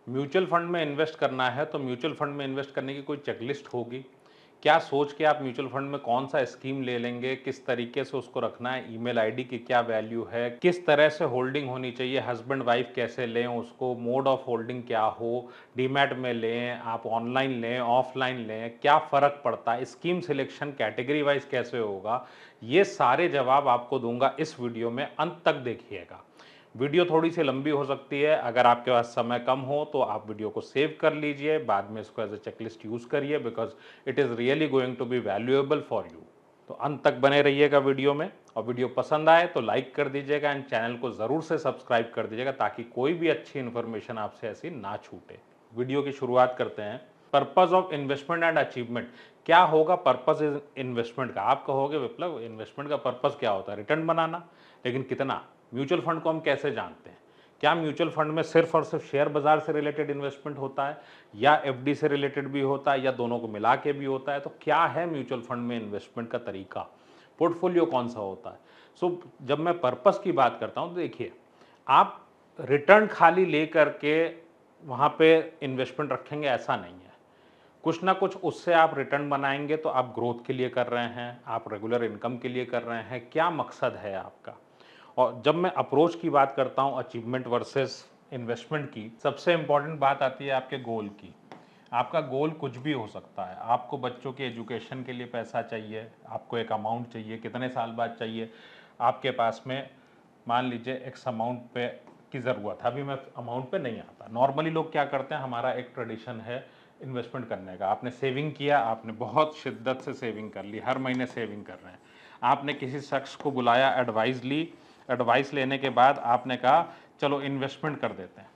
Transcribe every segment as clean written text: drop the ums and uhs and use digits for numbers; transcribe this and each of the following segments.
Mutual fund में invest करना है तो म्यूचुअल फंड में इन्वेस्ट करने की कोई चेकलिस्ट होगी? क्या सोच के आप म्यूचुअल फंड में कौन सा स्कीम ले लेंगे, किस तरीके से उसको रखना है, ईमेल आईडी की क्या वैल्यू है, किस तरह से होल्डिंग होनी चाहिए, हस्बैंड वाइफ कैसे लें उसको, मोड ऑफ होल्डिंग क्या हो, डीमैट में लें, आप ऑनलाइन लें, ऑफलाइन लें, क्या फ़र्क पड़ता है, स्कीम सिलेक्शन कैटेगरी वाइज कैसे होगा, ये सारे जवाब आपको दूंगा इस वीडियो में, अंत तक देखिएगा। वीडियो थोड़ी सी लंबी हो सकती है, अगर आपके पास समय कम हो तो आप वीडियो को सेव कर लीजिए, बाद में इसको एज ए चेकलिस्ट यूज़ करिए, because it is really going to be valuable for you. तो अंत तक बने रहिएगा वीडियो में, और वीडियो पसंद आए तो लाइक कर दीजिएगा एंड चैनल को ज़रूर से सब्सक्राइब कर दीजिएगा ताकि कोई भी अच्छी इन्फॉर्मेशन आपसे ऐसी ना छूटे। वीडियो की शुरुआत करते हैं। Purpose of investment and achievement. क्या होगा पर्पज़ इन्वेस्टमेंट का? आप कहोगे विप्लव इन्वेस्टमेंट का पर्पज़ क्या होता है? रिटर्न बनाना, लेकिन कितना? म्यूचुअल फंड को हम कैसे जानते हैं? क्या म्यूचुअल फंड में सिर्फ और सिर्फ शेयर बाजार से रिलेटेड इन्वेस्टमेंट होता है, या एफडी से रिलेटेड भी होता है, या दोनों को मिला के भी होता है? तो क्या है म्यूचुअल फंड में इन्वेस्टमेंट का तरीका, पोर्टफोलियो कौन सा होता है? जब मैं पर्पस की बात करता हूं तो देखिए, आप रिटर्न खाली लेकर के वहां पे इन्वेस्टमेंट रखेंगे ऐसा नहीं है। कुछ ना कुछ उससे आप रिटर्न बनाएंगे, तो आप ग्रोथ के लिए कर रहे हैं, आप रेगुलर इनकम के लिए कर रहे हैं, क्या मकसद है आपका? और जब मैं अप्रोच की बात करता हूँ अचीवमेंट वर्सेस इन्वेस्टमेंट की, सबसे इंपॉर्टेंट बात आती है आपके गोल की। आपका गोल कुछ भी हो सकता है। आपको बच्चों के एजुकेशन के लिए पैसा चाहिए, आपको एक अमाउंट चाहिए, कितने साल बाद चाहिए, आपके पास में मान लीजिए एक्स अमाउंट पे की ज़रूरत है। अभी मैं अमाउंट पे नहीं आता। नॉर्मली लोग क्या करते हैं, हमारा एक ट्रेडिशन है इन्वेस्टमेंट करने का। आपने सेविंग किया, आपने बहुत शिद्दत से सेविंग कर ली, हर महीने सेविंग कर रहे हैं। आपने किसी शख्स को बुलाया, एडवाइस ली, एडवाइस लेने के बाद आपने कहा चलो इन्वेस्टमेंट कर देते हैं।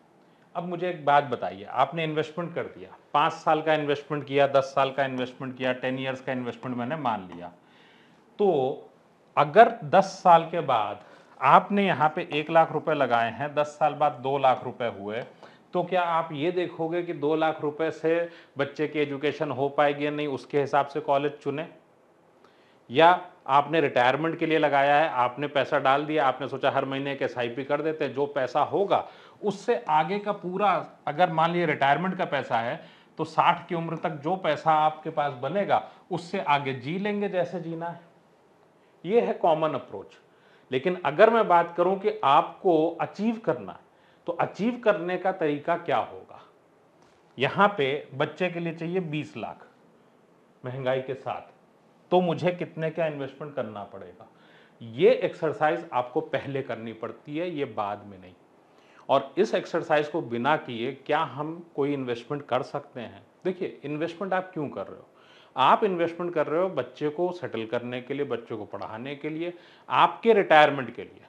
अब मुझे एक बात बताइए, आपने इन्वेस्टमेंट कर दिया, 5 साल का इन्वेस्टमेंट किया, 10 साल का इन्वेस्टमेंट किया, 10 ईयर्स का इन्वेस्टमेंट मैंने मान लिया, तो अगर 10 साल के बाद आपने यहाँ पे 1 लाख रुपए लगाए हैं, 10 साल बाद 2 लाख रुपए हुए, तो क्या आप ये देखोगे कि 2 लाख रुपए से बच्चे की एजुकेशन हो पाएगी या नहीं, उसके हिसाब से कॉलेज चुने? या आपने रिटायरमेंट के लिए लगाया है, आपने पैसा डाल दिया, आपने सोचा हर महीने एक एसआईपी कर देते हैं, जो पैसा होगा उससे आगे का पूरा, अगर मान लीजिए रिटायरमेंट का पैसा है तो 60 की उम्र तक जो पैसा आपके पास बनेगा उससे आगे जी लेंगे जैसे जीना है। ये है कॉमन अप्रोच। लेकिन अगर मैं बात करूं कि आपको अचीव करना है, तो अचीव करने का तरीका क्या होगा? यहां पे बच्चे के लिए चाहिए 20 लाख महंगाई के साथ, तो मुझे कितने का इन्वेस्टमेंट करना पड़ेगा? ये एक्सरसाइज आपको पहले करनी पड़ती है, ये बाद में नहीं। और इस एक्सरसाइज को बिना किए क्या हम कोई इन्वेस्टमेंट कर सकते हैं? देखिए, इन्वेस्टमेंट आप क्यों कर रहे हो? आप इन्वेस्टमेंट कर रहे हो बच्चे को सेटल करने के लिए, बच्चों को पढ़ाने के लिए, आपके रिटायरमेंट के लिए।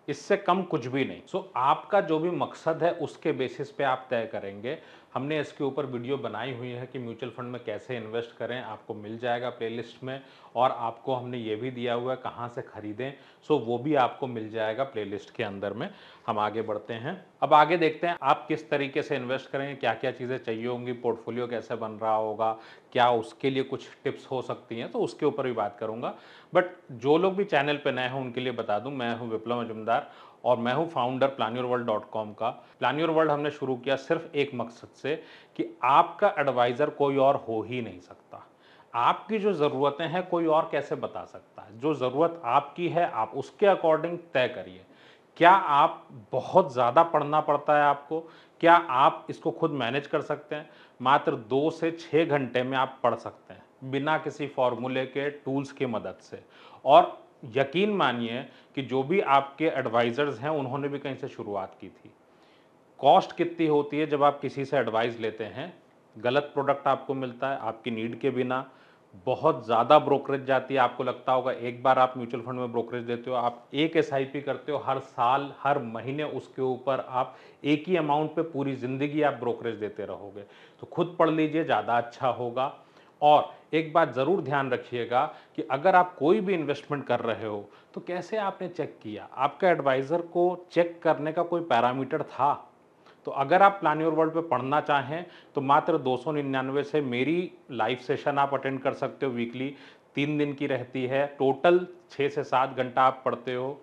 इससे कम कुछ भी नहीं। आपका जो भी मकसद है उसके बेसिस पे आप तय करेंगे। हमने इसके ऊपर वीडियो बनाई हुई है कि म्यूचुअल फंड में कैसे इन्वेस्ट करें, आपको मिल जाएगा प्लेलिस्ट में। और आपको हमने ये भी दिया हुआ है कहाँ से खरीदें, वो भी आपको मिल जाएगा प्लेलिस्ट के अंदर में। हम आगे बढ़ते हैं। अब आगे देखते हैं आप किस तरीके से इन्वेस्ट करेंगे, क्या क्या चीज़ें चाहिए होंगी, पोर्टफोलियो कैसे बन रहा होगा, क्या उसके लिए कुछ टिप्स हो सकती हैं, तो उसके ऊपर भी बात करूंगा। बट जो लोग भी चैनल पे नए हैं उनके लिए बता दूं, मैं हूं विप्लव मजुमदार और मैं हूं फाउंडर planyourworld.com का। प्लान योर वर्ल्ड हमने शुरू किया सिर्फ एक मकसद से कि आपका एडवाइज़र कोई और हो ही नहीं सकता। आपकी जो ज़रूरतें हैं कोई और कैसे बता सकता है? जो ज़रूरत आपकी है आप उसके अकॉर्डिंग तय करिए। क्या आप बहुत ज़्यादा पढ़ना पड़ता है आपको? क्या आप इसको खुद मैनेज कर सकते हैं? मात्र 2 से 6 घंटे में आप पढ़ सकते हैं बिना किसी फॉर्मूले के, टूल्स की मदद से। और यकीन मानिए कि जो भी आपके एडवाइज़र्स हैं उन्होंने भी कहीं से शुरुआत की थी। कॉस्ट कितनी होती है जब आप किसी से एडवाइस लेते हैं? गलत प्रोडक्ट आपको मिलता है आपकी नीड के बिना। बहुत ज़्यादा ब्रोकरेज जाती है। आपको लगता होगा एक बार आप म्यूचुअल फंड में ब्रोकरेज देते हो, आप एक एसआईपी करते हो, हर साल हर महीने उसके ऊपर आप एक ही अमाउंट पे पूरी ज़िंदगी आप ब्रोकरेज देते रहोगे। तो खुद पढ़ लीजिए, ज़्यादा अच्छा होगा। और एक बात ज़रूर ध्यान रखिएगा कि अगर आप कोई भी इन्वेस्टमेंट कर रहे हो तो कैसे आपने चेक किया? आपका एडवाइज़र को चेक करने का कोई पैरामीटर था? तो अगर आप प्लान योर वर्ल्ड पे पढ़ना चाहें तो मात्र 299 से मेरी लाइव सेशन आप अटेंड कर सकते हो वीकली। 3 दिन की रहती है, टोटल 6 से 7 घंटा आप पढ़ते हो।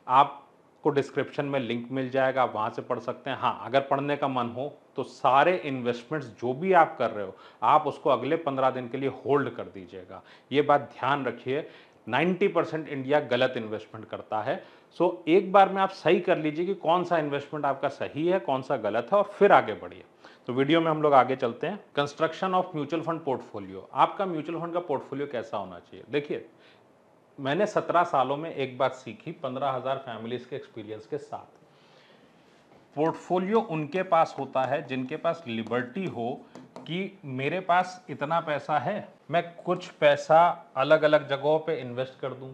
आपको डिस्क्रिप्शन में लिंक मिल जाएगा, आप वहाँ से पढ़ सकते हैं। हाँ, अगर पढ़ने का मन हो तो सारे इन्वेस्टमेंट्स जो भी आप कर रहे हो आप उसको अगले 15 दिन के लिए होल्ड कर दीजिएगा। ये बात ध्यान रखिए, 90% इंडिया गलत इन्वेस्टमेंट करता है। सो एक बार में आप सही कर लीजिए कि कौन सा इन्वेस्टमेंट आपका सही है, कौन सा गलत है, और फिर आगे बढ़िए। तो वीडियो में हम लोग आगे चलते हैं। Construction of mutual fund portfolio. आपका म्यूचुअल फंड का पोर्टफोलियो कैसा होना चाहिए? देखिए, मैंने 17 सालों में एक बात सीखी 15,000 फैमिलीज के एक्सपीरियंस के साथ। पोर्टफोलियो उनके पास होता है जिनके पास लिबर्टी हो कि मेरे पास इतना पैसा है, मैं कुछ पैसा अलग अलग जगहों पे इन्वेस्ट कर दूं।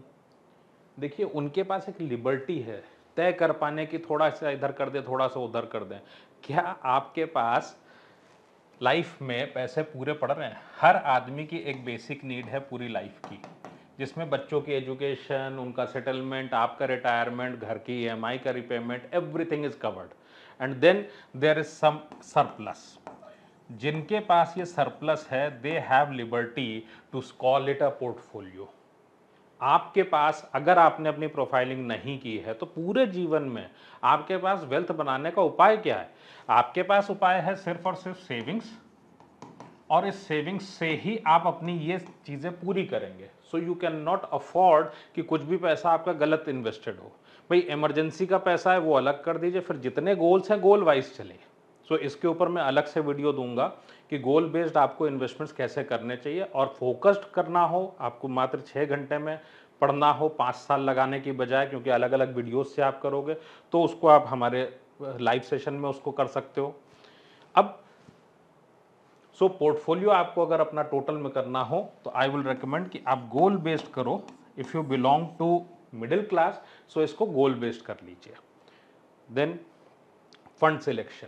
देखिए, उनके पास एक लिबर्टी है तय कर पाने की, थोड़ा सा इधर कर दें, थोड़ा सा उधर कर दें। क्या आपके पास लाइफ में पैसे पूरे पड़ रहे हैं? हर आदमी की एक बेसिक नीड है पूरी लाइफ की, जिसमें बच्चों की एजुकेशन, उनका सेटलमेंट, आपका रिटायरमेंट, घर की ईएमआई का repayment, everything is covered. And then there is some surplus. जिनके पास ये सरप्लस है, they have liberty to call it a portfolio. आपके पास, अगर आपने अपनी प्रोफाइलिंग नहीं की है, तो पूरे जीवन में आपके पास वेल्थ बनाने का उपाय क्या है? आपके पास उपाय है सिर्फ और सिर्फ सेविंग्स, और इस सेविंग्स से ही आप अपनी ये चीज़ें पूरी करेंगे। So you can not afford कि कुछ भी पैसा आपका गलत इन्वेस्टेड हो। भाई, इमरजेंसी का पैसा है वो अलग कर दीजिए, फिर जितने गोल्स हैं गोल वाइज चलिए। सो इसके ऊपर मैं अलग से वीडियो दूंगा कि गोल बेस्ड आपको इन्वेस्टमेंट्स कैसे करने चाहिए, और फोकस्ड करना हो आपको, मात्र 6 घंटे में पढ़ना हो 5 साल लगाने की बजाय, क्योंकि अलग अलग वीडियोस से आप करोगे, तो उसको आप हमारे लाइव सेशन में उसको कर सकते हो। अब पोर्टफोलियो आपको अगर अपना टोटल में करना हो तो आई विल रिकमेंड कि आप गोल बेस्ड करो। If you belong to middle class, so इसको गोल बेस्ड कर लीजिए। Then fund selection.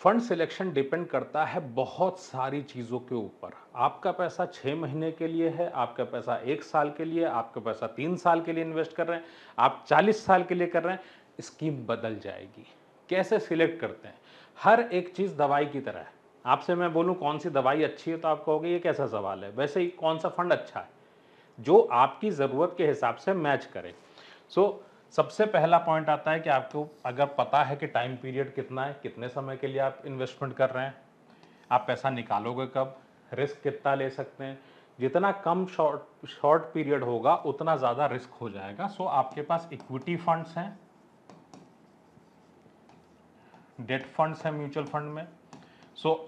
Fund selection depend करता है बहुत सारी चीज़ों के ऊपर। आपका पैसा 6 महीने के लिए है, आपका पैसा 1 साल के लिए, आपका पैसा 3 साल के लिए इन्वेस्ट कर रहे हैं, आप 40 साल के लिए कर रहे हैं, स्कीम बदल जाएगी। कैसे सिलेक्ट करते हैं? हर एक चीज़ दवाई की तरह है। आपसे मैं बोलूं कौन सी दवाई अच्छी है तो आप कहोगे ये कैसा सवाल है। वैसे ही कौन सा फंड अच्छा है जो आपकी ज़रूरत के हिसाब से मैच करे। सबसे पहला पॉइंट आता है कि आपको अगर पता है कि टाइम पीरियड कितना है, कितने समय के लिए आप इन्वेस्टमेंट कर रहे हैं, आप पैसा निकालोगे कब, रिस्क कितना ले सकते हैं। जितना कम शॉर्ट पीरियड होगा उतना ज़्यादा रिस्क हो जाएगा। आपके पास इक्विटी फंड्स हैं, डेट फंड्स हैं म्यूचुअल फंड में।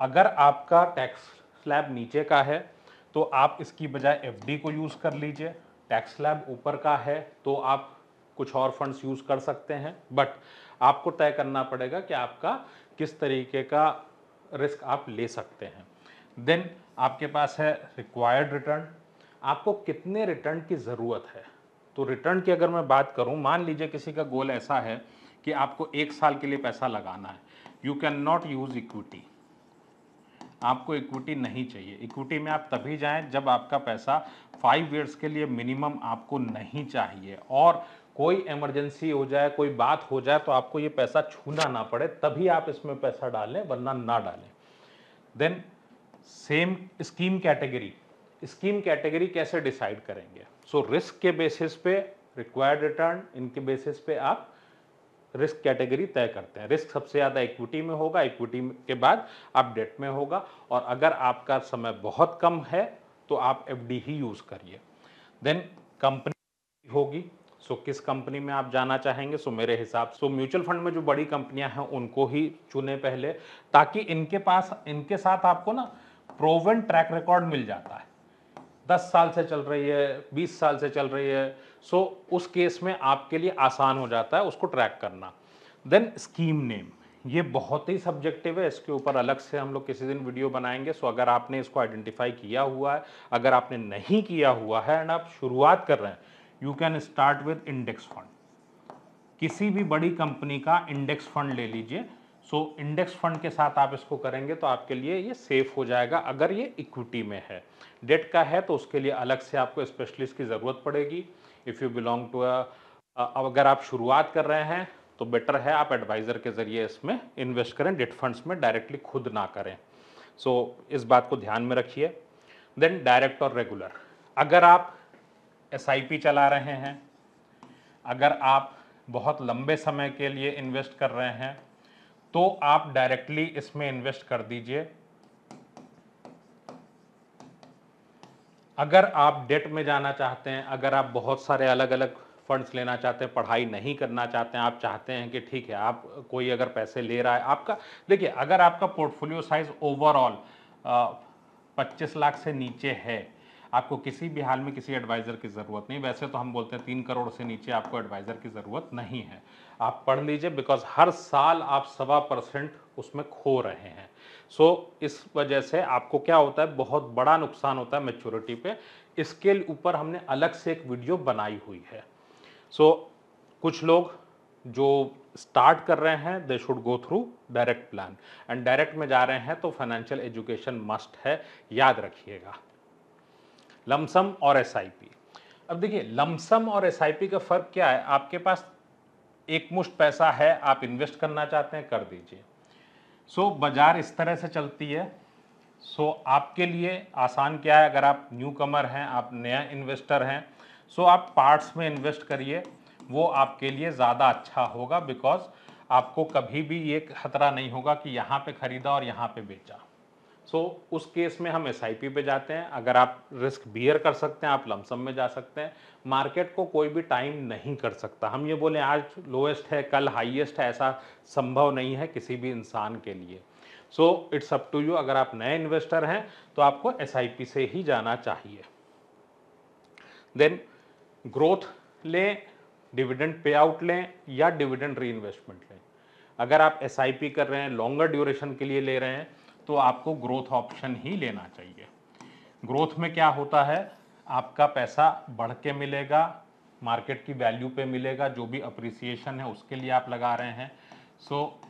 अगर आपका टैक्स स्लैब नीचे का है तो आप इसकी बजाय एफडी को यूज़ कर लीजिए। टैक्स स्लैब ऊपर का है तो आप कुछ और फंड्स यूज़ कर सकते हैं, बट आपको तय करना पड़ेगा कि आपका किस तरीके का रिस्क आप ले सकते हैं। देन आपके पास है रिक्वायर्ड रिटर्न। आपको कितने रिटर्न की ज़रूरत है? तो रिटर्न की अगर मैं बात करूं, मान लीजिए किसी का गोल ऐसा है कि आपको 1 साल के लिए पैसा लगाना है, you can not use equity. आपको इक्विटी नहीं चाहिए। इक्विटी में आप तभी जाएं जब आपका पैसा 5 ईयर्स के लिए मिनिमम आपको नहीं चाहिए, और कोई इमरजेंसी हो जाए, कोई बात हो जाए तो आपको ये पैसा छूना ना पड़े, तभी आप इसमें पैसा डालें, वरना ना डालें। Then same scheme category. Scheme category कैसे डिसाइड करेंगे? रिस्क के बेसिस पे, रिक्वायर्ड रिटर्न, इनके बेसिस पे आप रिस्क कैटेगरी तय करते हैं। रिस्क सबसे ज़्यादा इक्विटी में होगा, इक्विटी के बाद आप डेट में होगा, और अगर आपका समय बहुत कम है तो आप एफडी ही यूज़ करिए। देन कंपनी होगी, किस कंपनी में आप जाना चाहेंगे? मेरे हिसाब से म्यूचुअल फंड में जो बड़ी कंपनियां हैं उनको ही चुने पहले, ताकि इनके साथ आपको ना प्रोवन ट्रैक रिकॉर्ड मिल जाता है। 10 साल से चल रही है, 20 साल से चल रही है, उस केस में आपके लिए आसान हो जाता है उसको ट्रैक करना। देन स्कीम नेम, ये बहुत ही सब्जेक्टिव है, इसके ऊपर अलग से हम लोग किसी दिन वीडियो बनाएंगे। अगर आपने इसको आइडेंटिफाई किया हुआ है, अगर आपने नहीं किया हुआ है एंड आप शुरुआत कर रहे हैं, you can start with index fund. किसी भी बड़ी कंपनी का इंडेक्स फंड ले लीजिए। इंडेक्स फंड के साथ आप इसको करेंगे तो आपके लिए ये सेफ हो जाएगा, अगर ये इक्विटी में है। डेट का है तो उसके लिए अलग से आपको स्पेशलिस्ट की ज़रूरत पड़ेगी। इफ़ यू बिलोंग टू अगर आप शुरुआत कर रहे हैं तो बेटर है आप एडवाइज़र के ज़रिए इसमें इन्वेस्ट करें, डेट फंड्स में डायरेक्टली खुद ना करें। इस बात को ध्यान में रखिए। देन डायरेक्ट और रेगुलर, अगर आप एसआईपी चला रहे हैं, अगर आप बहुत लंबे समय के लिए इन्वेस्ट कर रहे हैं, तो आप डायरेक्टली इसमें इन्वेस्ट कर दीजिए। अगर आप डेट में जाना चाहते हैं, अगर आप बहुत सारे अलग अलग फंड्स लेना चाहते हैं, पढ़ाई नहीं करना चाहते हैं, आप चाहते हैं कि ठीक है आप कोई अगर पैसे ले रहा है आपका, देखिए अगर आपका पोर्टफोलियो साइज ओवरऑल 25 लाख से नीचे है, आपको किसी भी हाल में किसी एडवाइज़र की ज़रूरत नहीं। वैसे तो हम बोलते हैं 3 करोड़ से नीचे आपको एडवाइज़र की ज़रूरत नहीं है। आप पढ़ लीजिए, बिकॉज हर साल आप 1.25% उसमें खो रहे हैं। सो इस वजह से आपको क्या होता है, बहुत बड़ा नुकसान होता है मैच्योरिटी पे। इसके ऊपर हमने अलग से एक वीडियो बनाई हुई है। सो कुछ लोग जो स्टार्ट कर रहे हैं they should go through direct plan, and direct में जा रहे हैं तो फाइनेंशियल एजुकेशन मस्ट है, याद रखिएगा। लमसम और एसआईपी। अब देखिए लमसम और एसआईपी का फ़र्क क्या है, आपके पास एक मुश्त पैसा है, आप इन्वेस्ट करना चाहते हैं, कर दीजिए। सो बाजार इस तरह से चलती है। सो आपके लिए आसान क्या है, अगर आप न्यू कमर हैं, आप नया इन्वेस्टर हैं, सो आप पार्ट्स में इन्वेस्ट करिए, वो आपके लिए ज़्यादा अच्छा होगा। बिकॉज आपको कभी भी ये खतरा नहीं होगा कि यहाँ पे ख़रीदा और यहाँ पे बेचा। सो उस केस में हम एसआईपी पे जाते हैं। अगर आप रिस्क बियर कर सकते हैं, आप लमसम में जा सकते हैं। मार्केट को कोई भी टाइम नहीं कर सकता। हम ये बोलें आज लोएस्ट है कल हाईएस्ट है, ऐसा संभव नहीं है किसी भी इंसान के लिए। So it's up to you. अगर आप नए इन्वेस्टर हैं तो आपको एसआईपी से ही जाना चाहिए। देन ग्रोथ लें, डिविडेंड पे आउट लें या डिविडेंड री इन्वेस्टमेंट लें। अगर आप एसआईपी कर रहे हैं, लॉन्गर ड्यूरेशन के लिए ले रहे हैं, तो आपको ग्रोथ ऑप्शन ही लेना चाहिए। ग्रोथ में क्या होता है, आपका पैसा बढ़ के मिलेगा, मार्केट की वैल्यू पे मिलेगा, जो भी अप्रिसिएशन है उसके लिए आप लगा रहे हैं। सो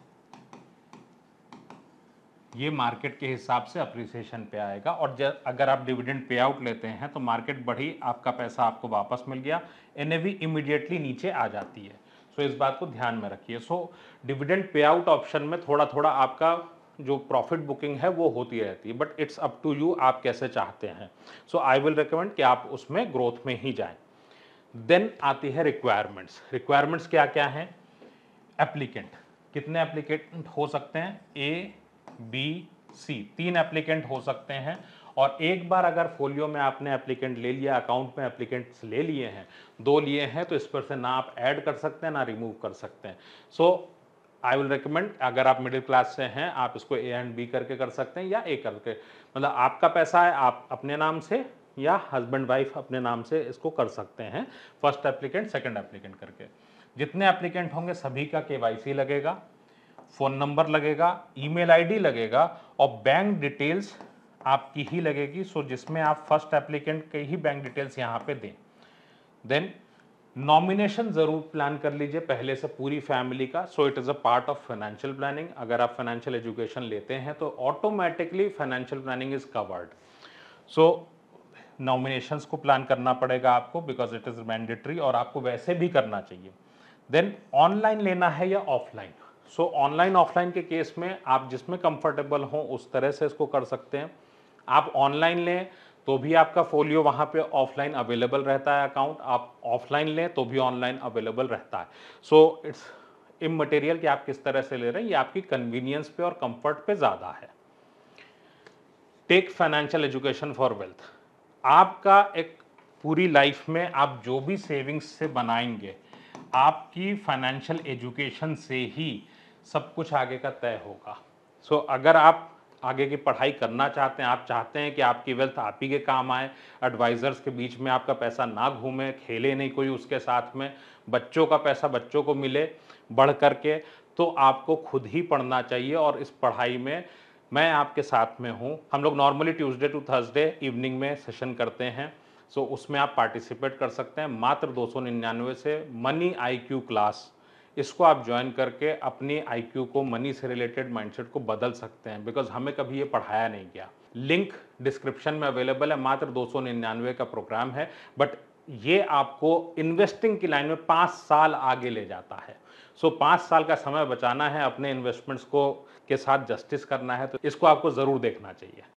ये मार्केट के हिसाब से अप्रिसिएशन पे आएगा। और अगर आप डिविडेंड पे आउट लेते हैं तो मार्केट बढ़ी, आपका पैसा आपको वापस मिल गया, एनएवी इमीडिएटली नीचे आ जाती है। सो इस बात को ध्यान में रखिए। So dividend pay out option में थोड़ा थोड़ा आपका जो प्रॉफिट बुकिंग है वो होती रहती है, but it's up to you, आप कैसे चाहते हैं। सो आई विल रिकमेंड कि आप उसमें ग्रोथ में ही जाएं। देन आती है रिक्वायरमेंट्स। रिक्वायरमेंट्स क्या क्या हैं, एप्लीकेंट, कितने एप्लीकेंट हो सकते हैं, ए बी सी, 3 एप्लीकेंट हो सकते हैं। और एक बार अगर फोलियो में आपने एप्लीकेंट ले लिया, अकाउंट में एप्लीकेंट्स ले लिए हैं, 2 लिए हैं, तो इस पर से ना आप ऐड कर सकते हैं ना रिमूव कर सकते हैं। सो आई विल रिकमेंड, अगर आप मिडिल क्लास से हैं, आप इसको ए एंड बी करके कर सकते हैं, या ए करके, मतलब आपका पैसा है, आप अपने नाम से या हस्बैंड वाइफ अपने नाम से इसको कर सकते हैं, फर्स्ट एप्लीकेंट सेकंड एप्लीकेंट करके। जितने एप्लीकेंट होंगे सभी का केवाईसी लगेगा, फ़ोन नंबर लगेगा, ईमेल आईडी लगेगा, और बैंक डिटेल्स आपकी ही लगेगी। सो जिसमें आप फर्स्ट एप्लीकेंट के ही बैंक डिटेल्स यहाँ पे दें। देन नॉमिनेशन ज़रूर प्लान कर लीजिए पहले से पूरी फैमिली का। So it is a part of financial planning. अगर आप फाइनेंशियल एजुकेशन लेते हैं तो automatically financial planning is covered. So nominations को प्लान करना पड़ेगा आपको, बिकॉज इट इज़ मैंडेटरी, और आपको वैसे भी करना चाहिए। देन ऑनलाइन लेना है या ऑफलाइन। सो ऑनलाइन ऑफलाइन के केस में आप जिसमें कंफर्टेबल हो उस तरह से इसको कर सकते हैं। आप ऑनलाइन लें तो भी आपका फोलियो वहाँ पे ऑफलाइन अवेलेबल रहता है अकाउंट, आप ऑफलाइन लें तो भी ऑनलाइन अवेलेबल रहता है। सो इट्स इममटेरियल कि आप किस तरह से ले रहे हैं, ये आपकी कन्वीनियंस पे और कंफर्ट पे ज़्यादा है। Take financial education for wealth. आपका एक पूरी लाइफ में आप जो भी सेविंग्स से बनाएंगे, आपकी फाइनेंशियल एजुकेशन से ही सब कुछ आगे का तय होगा। सो अगर आप आगे की पढ़ाई करना चाहते हैं, आप चाहते हैं कि आपकी वेल्थ आप ही के काम आए, एडवाइज़र्स के बीच में आपका पैसा ना घूमे, खेले नहीं कोई उसके साथ में, बच्चों का पैसा बच्चों को मिले बढ़ करके, तो आपको खुद ही पढ़ना चाहिए। और इस पढ़ाई में मैं आपके साथ में हूँ। हम लोग normally Tuesday to Thursday evening में सेशन करते हैं। सो उसमें आप पार्टिसिपेट कर सकते हैं। मात्र 299 से मनी आईक्यू क्लास, इसको आप ज्वाइन करके अपनी आईक्यू को, मनी से रिलेटेड माइंडसेट को बदल सकते हैं, बिकॉज हमें कभी ये पढ़ाया नहीं गया। लिंक डिस्क्रिप्शन में अवेलेबल है। मात्र 299 का प्रोग्राम है, बट ये आपको इन्वेस्टिंग की लाइन में 5 साल आगे ले जाता है। सो 5 साल का समय बचाना है, अपने इन्वेस्टमेंट्स को के साथ जस्टिस करना है, तो इसको आपको ज़रूर देखना चाहिए।